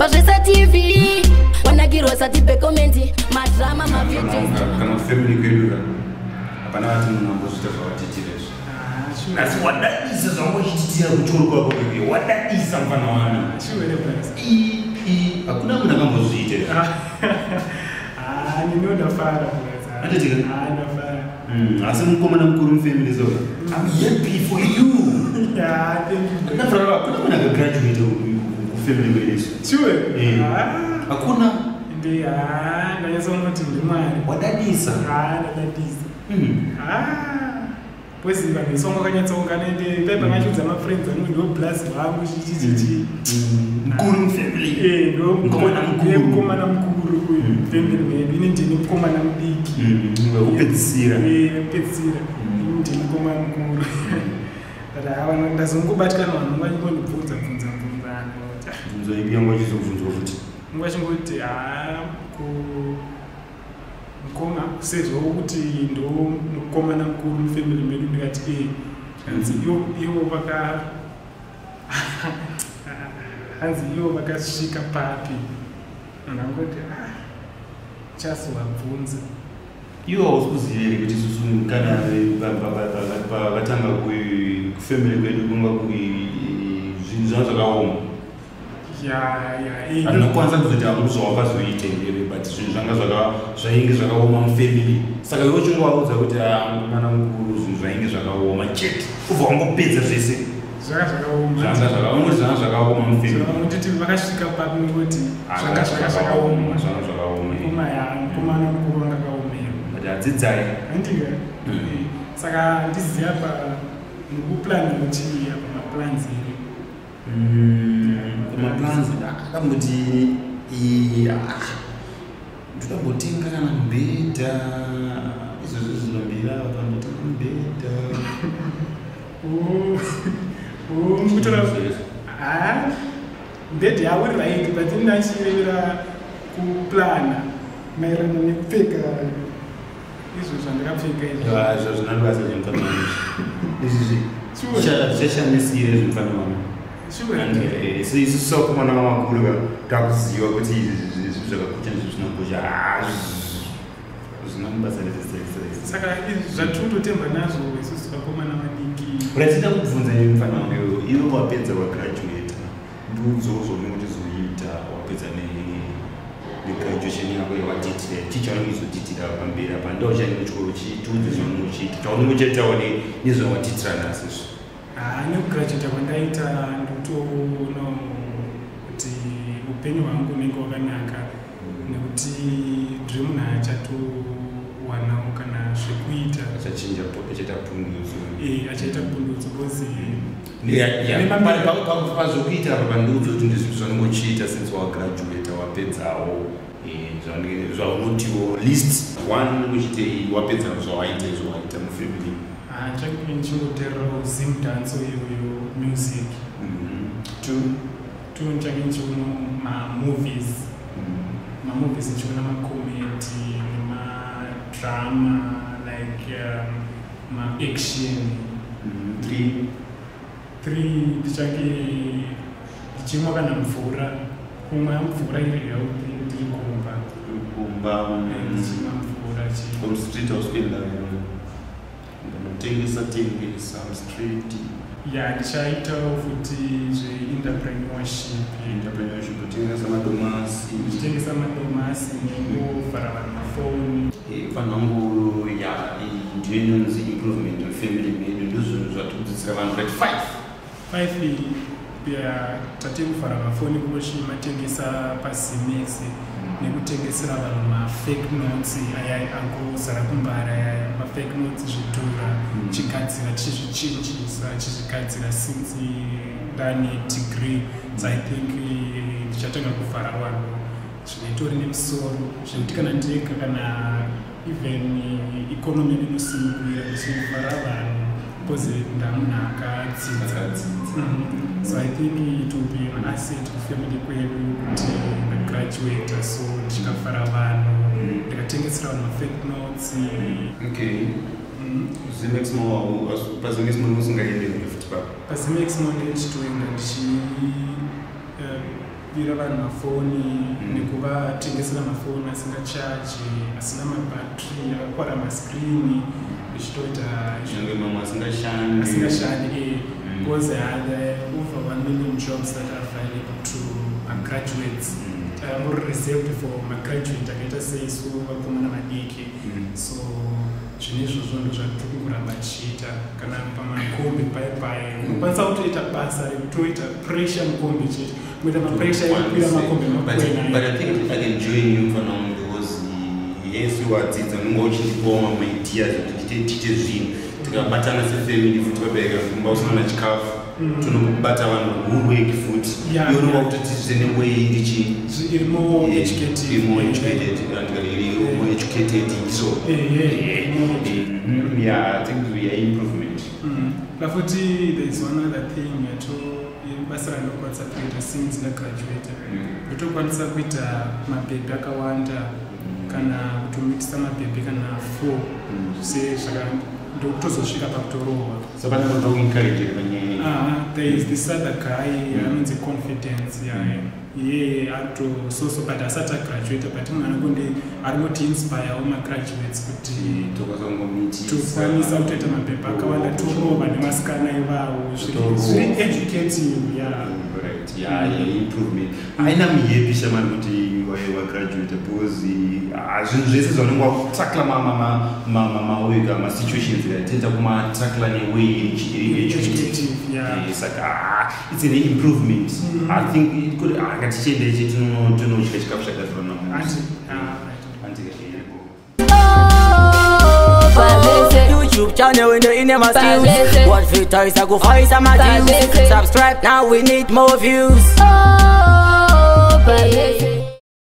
pazvesa TV wanagirwa sati bekomenti madrama mavideos kana family kwedu hapana vati munhu ambozvita zvawatitirezvo asi wadadisa zvaungochititira kuchoro kwako kweke wadadisa mufana wani hakuna munhu akambozviita ndinodafara asi mukomana mukuru mufamily so I'm happy for you. Kuna munhu akagraduate kufamily kwedesu hakuna ndanyatsaunoti ndimwari wadadisa poziva ndisongo akanyatsaungana paipa ngachudza mafriends angu ndo plus vangu chichichichi mukuru mufamily mukomana mukuru family medu ini ndini mukomana mudiki wekupedzisira ndini mukomana mukuru ndazongobatikana vanhu vachingondibvunza nzoibia ngwachizobvunzwa futi ngwachingoti mukoma sezvo kuti ndo mukomana mukuru mufamily medu ndikati hanzi ivo vakasvika papi ndangoti chazovabvunza iwo hausi kuziva here kuti isusu kana vakatanga kufamily kwedu kunga zvinhu zvanga zvakaoma anokwanisa kuzoti hakuzo wakazoitengere but zvinhu zvanga zvainge zvakaoma mufamily saka iwo chingovaudza kuti mukomana mukuru zvinhu zvainge zvakaoma chete kubva wangopedza zvese zvanga zvakaoma mufamily vakasvika papi nekuti zvanga zvakaoma mukomana mukuru angakaomera but hadzidzai handika saka ndiziva nekuplana kuti maplans here maplans akamboti tokambotenga kana mubhedha izvozvo zvinobira vakandotenga mubhedha mukutora bhedha yavo right but ndachirevera kuplana maererano nekupfeka izvo zvandakapfeka izvo zvinandibasa zvemufana izvizvi zvichashandisire zvemufana isusu sakomana vamakuru takuziva kuti izvi zvakakucha ndizvo zvinakosha zvinamubasa rezesese saka zvatirototemba nazvo isusu vakomana vadiki ratida kubvunza mufana wangu ivo wapedza wagraduata ndudzo zvaunenge uchizoita wapedza negraduation yako yawatitira chichaunenge uzotitira pamberi apa ndauchainge chikoro chitudze zvaunenge uchiita chaunenge uchaitawo nezvawatitira nasizvo nekugraduata kwandaita ndotoona kuti upenyu hwangu unenge wakanaka nekuti ndiri munhu achatowanawo kana zvekuita achaita pundutso bcause pazvokuita apa pandudzo kuti ndizvo zvaunenge uchiita since wagraduata wapedzawo zvaunotiwo list one uchitei wapedza zvawaita izvowaita mufamily change nichingoteererawo zim dance iyoyo music two nchange nichiona mamovies nichiona macomedy nemadrama like maaction three ndichange ndichimwa kana mvura kumwa mvura iri healthy ndiri kumba ndichimwa mvura street hospital tengesa mstreet ndichaitawo futi zveentrepreneurship kutengesa madomasi nekuvhara vanhu mafoni vanhangu ndiyo inonzi improvement mufamily medu ndozvinhu zvatidzidzira vanhu like 5 tatekuvhara mafoni kuchimatengesa pazimex nekutengesera vanhu mafake notes aya angozara kumbara aya mafake notes zvidhura chigadzira chizvichinjisa chizvigadzira since ndane degree so I think ndichatanga kuvhara vanhu zvinoitori nemusoro zvekuti kana ndega kana even economy inosimukira ndichivhara vanhu because ndamunhu akadzidza so I think it will be an asset kufamily kwedu kuti ndagraduata so ndichikavhara vanhu ndikatengesera vanhu mafake notes zimex usingaendei futi pazimex ndechitoenda bira vanhu mafoni nekuvatengesera mafoni asingachaji asina mabattery akakwara mascreen zvichitoita mamwe asingashandi because there are over 1 million jobs that are available to graduates more reserved for graduate akaita seisu vakomana vadiki so zvine izvozvo ndo zvatiri kuramba tichiita kana pamakombi paipai unokwanisa kutoita basa rekutoita pressure mukombi chete kuita mapressure ekukwira makombi makwena. But I think I can join you for now because yes wadzidza unenge uchindipawo mamwe ideas ekuti tiite zvinhu tikabatana sefamily futi vabereka kumba usina na chikafu tunobata vanhu whole futi ionova kuti zvine way iri more educated so yeah, I think we are improvement. Futi there is one other thing basa randokwanisa kuita since ndagraduate ndotokwanisa kuita mabhebhi akawanda kana kutomitisa mabhebhi kana 4 sezvaka ndokutozosvika pakutorohwa. So encourage there is this other guy anonzi Confidence iye atososo but asati agraduate but mwana kunde arinoti inspire magraduates kuti tokwanisa kutoita mabhebhi akawanda torova nemasikana ivavo zviri educative improvement. Aina muyepisha mani kuti wagraduate because zvinhu zvese zvaunenge wakutakla mawega masituations tenda kumatakla neway educative saka it's an improvement. I think ngatichiendeche tinodya chikafu chakazwa YouTube channel when they never steals. What filter is sacrifice, I'm a Subscribe now, we need more views.